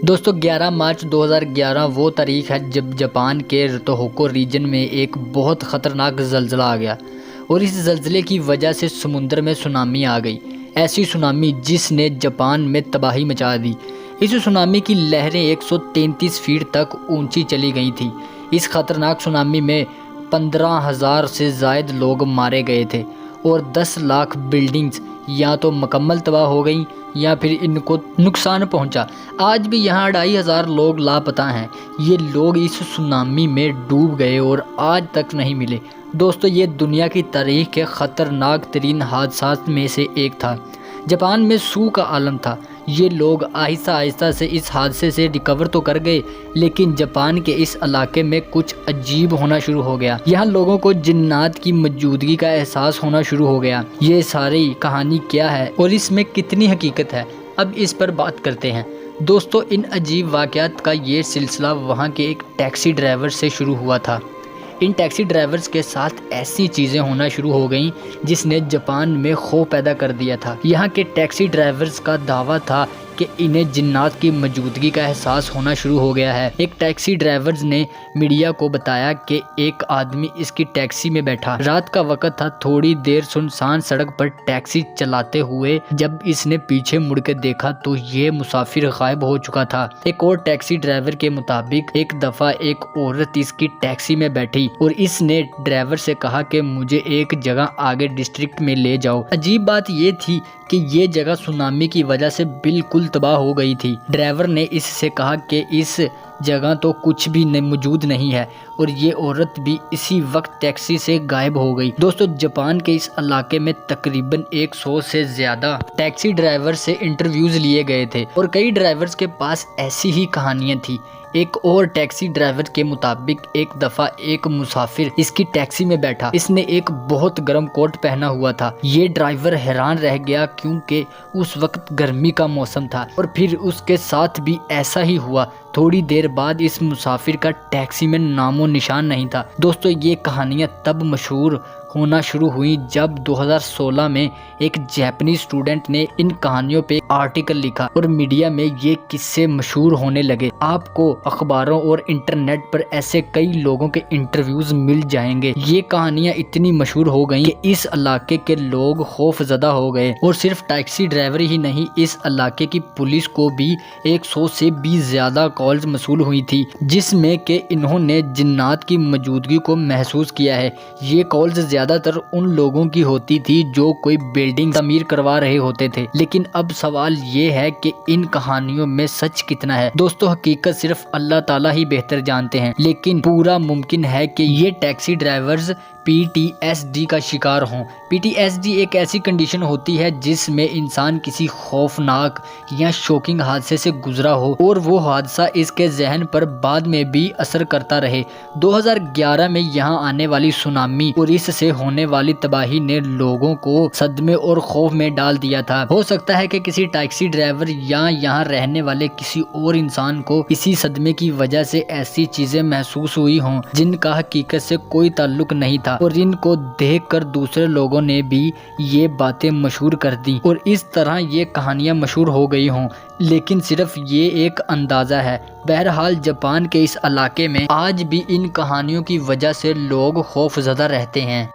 दोस्तों 11 मार्च 2011 वो तारीख है जब जापान के तोहोकू रीजन में एक बहुत ख़तरनाक ज़लज़ला आ गया और इस ज़लज़ले की वजह से समुद्र में सुनामी आ गई। ऐसी सुनामी जिसने जापान में तबाही मचा दी। इस सुनामी की लहरें 133 फीट तक ऊंची चली गई थी। इस ख़तरनाक सुनामी में 15,000 से ज़ायद लोग मारे गए थे और 10 लाख बिल्डिंग्स या तो मुकम्मल तबाह हो गई या फिर इनको नुकसान पहुंचा। आज भी यहाँ 2,500 लोग लापता हैं। ये लोग इस सुनामी में डूब गए और आज तक नहीं मिले। दोस्तों ये दुनिया की तारीख के ख़तरनाक तरीन हादसा में से एक था। जापान में सू का आलम था। ये लोग आहिस्ता आहिस्ता से इस हादसे से रिकवर तो कर गए, लेकिन जापान के इस इलाके में कुछ अजीब होना शुरू हो गया। यहाँ लोगों को जिन्नात की मौजूदगी का एहसास होना शुरू हो गया। ये सारी कहानी क्या है और इसमें कितनी हकीकत है, अब इस पर बात करते हैं। दोस्तों इन अजीब वाक़यात का ये सिलसिला वहाँ के एक टैक्सी ड्राइवर से शुरू हुआ था। इन टैक्सी ड्राइवर्स के साथ ऐसी चीज़ें होना शुरू हो गईं जिसने जापान में खौफ पैदा कर दिया था। यहाँ के टैक्सी ड्राइवर्स का दावा था कि इन्हें जिन्नात की मौजूदगी का एहसास होना शुरू हो गया है। एक टैक्सी ड्राइवर्स ने मीडिया को बताया कि एक आदमी इसकी टैक्सी में बैठा। रात का वक्त था। थोड़ी देर सुनसान सड़क पर टैक्सी चलाते हुए जब इसने पीछे मुड़ के देखा तो ये मुसाफिर गायब हो चुका था। एक और टैक्सी ड्राइवर के मुताबिक एक दफ़ा एक औरत इसकी टैक्सी में बैठी और इसने ड्राइवर से कहा कि मुझे एक जगह आगे डिस्ट्रिक्ट में ले जाओ। अजीब बात ये थी कि ये जगह सुनामी की वजह से बिल्कुल तबाह हो गई थी। ड्राइवर ने इससे कहा कि इस जगह तो कुछ भी मौजूद नहीं है और ये औरत भी इसी वक्त टैक्सी से गायब हो गई। दोस्तों जापान के इस इलाके में तकरीबन 100 से ज़्यादा टैक्सी ड्राइवर से इंटरव्यूज लिए गए थे और कई ड्राइवर्स के पास ऐसी ही कहानियां थी। एक और टैक्सी ड्राइवर के मुताबिक एक दफ़ा एक मुसाफिर इसकी टैक्सी में बैठा। इसने एक बहुत गर्म कोट पहना हुआ था। ये ड्राइवर हैरान रह गया क्योंकि उस वक्त गर्मी का मौसम था और फिर उसके साथ भी ऐसा ही हुआ। थोड़ी देर बाद इस मुसाफिर का टैक्सी में नामो निशान नहीं था। दोस्तों ये कहानियाँ तब मशहूर होना शुरू हुई जब 2016 में एक जापानीज स्टूडेंट ने इन कहानियों पे आर्टिकल लिखा और मीडिया में ये किस्से मशहूर होने लगे। आपको अखबारों और इंटरनेट पर ऐसे कई लोगों के इंटरव्यूज मिल जाएंगे। ये कहानियां इतनी मशहूर हो गई कि इस इलाके के लोग खौफजदा हो गए और सिर्फ टैक्सी ड्राइवर ही नहीं, इस इलाके की पुलिस को भी 100 से भी ज्यादा कॉल्स मसूल हुई थी जिसमें कि इन्होंने जिन्नात की मौजूदगी को महसूस किया है। ये कॉल्स ज्यादातर उन लोगों की होती थी जो कोई बिल्डिंग तमीर करवा रहे होते थे। लेकिन अब सवाल ये है कि इन कहानियों में सच कितना है। दोस्तों हकीकत सिर्फ अल्लाह ताला ही बेहतर जानते हैं, लेकिन पूरा मुमकिन है कि ये टैक्सी ड्राइवर्स PTSD का शिकार हों। PTSD एक ऐसी कंडीशन होती है जिसमें इंसान किसी खौफनाक या शॉकिंग हादसे से गुजरा हो और वो हादसा इसके जहन पर बाद में भी असर करता रहे। 2011 में यहाँ आने वाली सुनामी और इससे होने वाली तबाही ने लोगों को सदमे और खौफ में डाल दिया था। हो सकता है कि किसी टैक्सी ड्राइवर या यहाँ रहने वाले किसी और इंसान को इसी सदमे की वजह से ऐसी चीजें महसूस हुई हों जिनका हकीकत से कोई ताल्लुक नहीं था और इनको देखकर दूसरे लोगों ने भी ये बातें मशहूर कर दी और इस तरह ये कहानियां मशहूर हो गई हों। लेकिन सिर्फ ये एक अंदाज़ा है। बहरहाल जापान के इस इलाके में आज भी इन कहानियों की वजह से लोग खौफजदा रहते हैं।